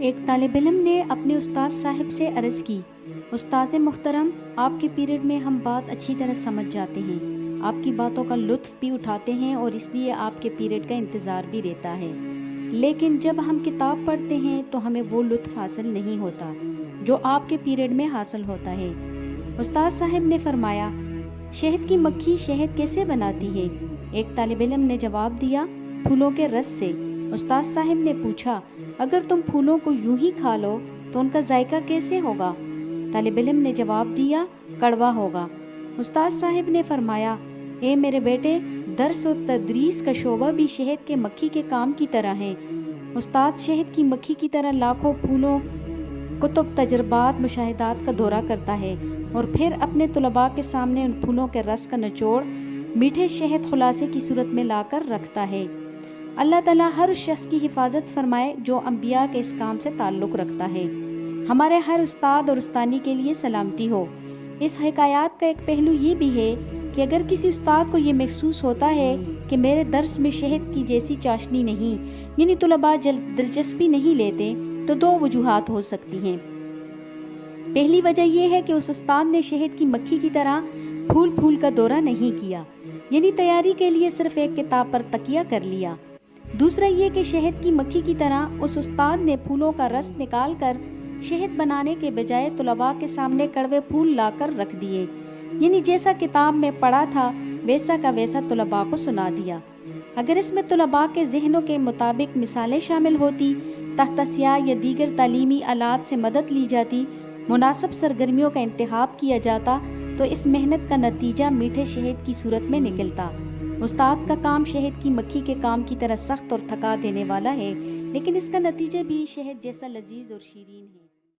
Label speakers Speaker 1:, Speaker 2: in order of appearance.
Speaker 1: ایک طالب علم نے اپنے استاد صاحب سے عرض کی، استاذ محترم، آپ کے پیریڈ میں ہم بات اچھی طرح سمجھ جاتے ہیں، آپ کی باتوں کا لطف بھی اٹھاتے ہیں اور اس لیے آپ کے پیریڈ کا انتظار بھی رہتا ہے، لیکن جب ہم کتاب پڑھتے ہیں تو ہمیں وہ لطف حاصل نہیں ہوتا جو آپ کے پیریڈ میں حاصل ہوتا ہے۔ استاد صاحب نے فرمایا، شہد کی مکھی شہد کیسے بناتی ہے؟ ایک طالب علم نے جواب دیا، پھولوں کے رس سے۔ استاد صاحب نے پوچھا، اگر تم پھولوں کو یوں ہی کھا لو تو ان کا ذائقہ کیسے ہوگا؟ طالب علم نے جواب دیا، کڑوا ہوگا۔ استاد صاحب نے فرمایا، اے میرے بیٹے، درس اور تدریس کا شعبہ بھی شہد کے مکھی کے کام کی طرح ہے۔ استاد شہد کی مکھی کی طرح لاکھوں پھولوں، کتب، تجربات، مشاہدات کا دورہ کرتا ہے اور پھر اپنے طلباء کے سامنے ان پھولوں کے رس کا نچوڑ میٹھے شہد خلاصے کی صورت میں لا کر رکھتا ہے۔ اللہ تعالیٰ ہر اس شخص کی حفاظت فرمائے جو انبیاء کے اس کام سے تعلق رکھتا ہے۔ ہمارے ہر استاد اور استانی کے لیے سلامتی ہو۔ اس حکایات کا ایک پہلو یہ بھی ہے کہ اگر کسی استاد کو یہ محسوس ہوتا ہے کہ میرے درس میں شہد کی جیسی چاشنی نہیں، یعنی طلباء دلچسپی نہیں لیتے، تو دو وجوہات ہو سکتی ہیں۔ پہلی وجہ یہ ہے کہ اس استاد نے شہد کی مکھی کی طرح پھول پھول کا دورہ نہیں کیا، یعنی تیاری کے لیے صرف ایک کتاب پر تکیہ کر لیا۔ دوسرا یہ کہ شہد کی مکھی کی طرح اس استاد نے پھولوں کا رس نکال کر شہد بنانے کے بجائے طلباء کے سامنے کڑوے پھول لا کر رکھ دیے، یعنی جیسا کتاب میں پڑھا تھا ویسا کا ویسا طلباء کو سنا دیا۔ اگر اس میں طلباء کے ذہنوں کے مطابق مثالیں شامل ہوتی، تختہ سیاہ یا دیگر تعلیمی آلات سے مدد لی جاتی، مناسب سرگرمیوں کا انتخاب کیا جاتا، تو اس محنت کا نتیجہ میٹھے شہد کی صورت میں نکلتا۔ استاد کا کام شہد کی مکھی کے کام کی طرح سخت اور تھکا دینے والا ہے، لیکن اس کا نتیجہ بھی شہد جیسا لذیذ اور شیرین ہے۔